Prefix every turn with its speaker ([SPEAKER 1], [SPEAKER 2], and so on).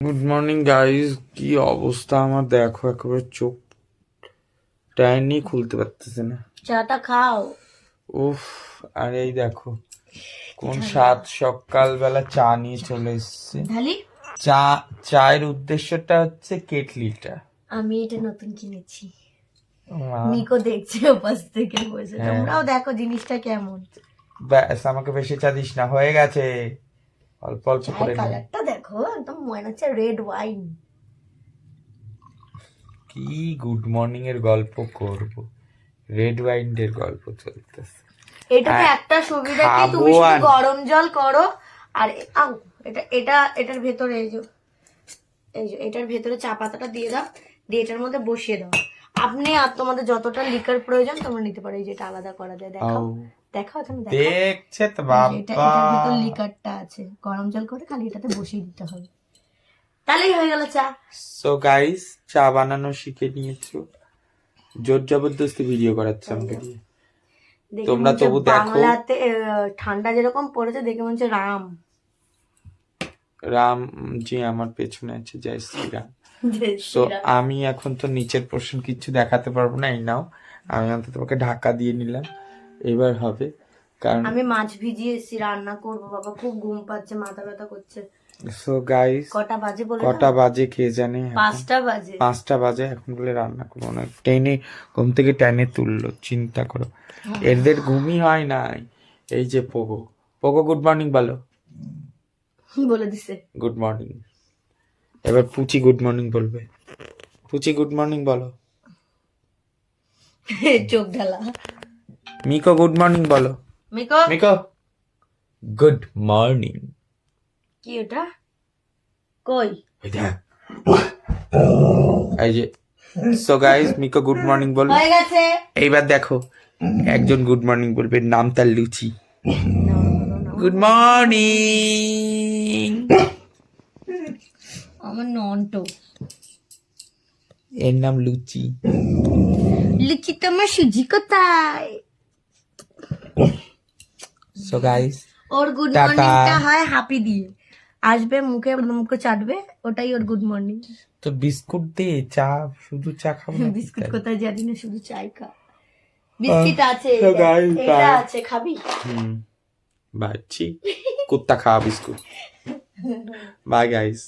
[SPEAKER 1] Good morning guys, কি অবস্থা আমার দেখো, একেবারে চোখ টাইনি খুলতে পারতেছে না।
[SPEAKER 2] চাটা খাও।
[SPEAKER 1] উফ, আর এই দেখো কোন সাত সকালবেলা চা নিয়ে চলে এসছে।
[SPEAKER 2] ঢালি
[SPEAKER 1] চায়ের উদ্দেশ্যটা হচ্ছে কেটলিটা।
[SPEAKER 2] আমি এটা নতুন কিনেছি।
[SPEAKER 1] মা,
[SPEAKER 2] নিকো দেখছে ওপাশ থেকে বসে, তোমরাও দেখো জিনিসটা কেমন।
[SPEAKER 1] ব্যাস, আমাকে বেশি চা দিস না, হয়ে গেছে, অল্প অল্প করে নে।
[SPEAKER 2] কালারটা দেখো, একদম মনে হচ্ছে রেড ওয়াইন।
[SPEAKER 1] কি গুড মর্নিং এর গল্প করব, রেড ওয়াইনের গল্প চলতেছে।
[SPEAKER 2] এটাতে একটা সুবিধা কি, তুমি শুধু গরম জল করো আর এটার ভেতরে এই যে এটার ভেতরে চা পাতাটা দিয়ে দাও, দিয়ে এটার মধ্যে বসিয়ে দাও। আপনি আর তোমাদের যতটা লিকার প্রয়োজন তোমরা নিতে পারো। এই যেটা আলাদা করা যায়, দেখাও দেখাও তুমি
[SPEAKER 1] দেখছে তো বাবা,
[SPEAKER 2] এটার ভেতর লিকারটা আছে। গরম জল করে খালি এটাতে বসিয়ে দিতে হবে, তাহলেই হয়ে গেল চা।
[SPEAKER 1] সো গাইস, চা বানানো শিখে নিয়েছো, জোর জবরদস্তি ভিডিও করাচ্ছে আমাকে দিয়ে। তোমরা তবু দেখো।
[SPEAKER 2] বাংলাতে ঠান্ডা যেরকম পড়েছে দেখে মনে হচ্ছে
[SPEAKER 1] রাম জি আমার পেছনে আছে, জয় শ্রীরাম। সো আমি এখন তো নিচের পোর্শন কিছু দেখাতে পারবো না, এই নাও আমি অন্তত তোমাকে ঢাকা দিয়ে নিলাম, এবার হবে। কারণ
[SPEAKER 2] আমি মাছ ভিজিয়ে এসেছি, রান্না করবো। বাবা খুব ঘুম পাচ্ছে, মাথা ব্যথা করছে।
[SPEAKER 1] সো গাইস,
[SPEAKER 2] কটা বাজে বলে?
[SPEAKER 1] কটা বাজে কে জানে?
[SPEAKER 2] 5টা বাজে।
[SPEAKER 1] 5টা বাজে, এখন বলে রান্না করবো না। টেনে ঘুম থেকে টেনে তুললো, চিন্তা করো। এদের ঘুমই হয় নাই। এই যে পোগো, পোগো গুড মর্নিং বলো।
[SPEAKER 2] বলে দিছে
[SPEAKER 1] গুড মর্নিং। এবার পুচি গুড মর্নিং বলবে। পুচি গুড মর্নিং বলো।
[SPEAKER 2] চোখ ঢালা।
[SPEAKER 1] মিকো গুড মর্নিং বলো।
[SPEAKER 2] মিকো
[SPEAKER 1] মিকো গুড মর্নিং।
[SPEAKER 2] কি ওটা? কই?
[SPEAKER 1] এই যে। সো গাইস, মিকো গুড মর্নিং বল।
[SPEAKER 2] হয়ে গেছে।
[SPEAKER 1] এইবার দেখো একজন গুড মর্নিং বলবে, নাম তার লুচি। Good morning.
[SPEAKER 2] আমার নন্টো,
[SPEAKER 1] এর নাম লুচি।
[SPEAKER 2] লুচি তোমার সুজি কোথায়?
[SPEAKER 1] সো গাইস,
[SPEAKER 2] ওর গুড মর্নিংটা হয় হাপি দিয়ে আসবে, মুখে মুখে চাটবে, ওটাই ওর গুড মর্নিং।
[SPEAKER 1] তো বিস্কুট দে, চা শুধু চা খাবো না।
[SPEAKER 2] বিস্কুট কোথায় জানি না, শুধু চাই খা। বিস্কিট আছে, এটা আছে, খাবি?
[SPEAKER 1] বাচ্চি কুত্তা খাওয়া বিস্কুট। Bye guys.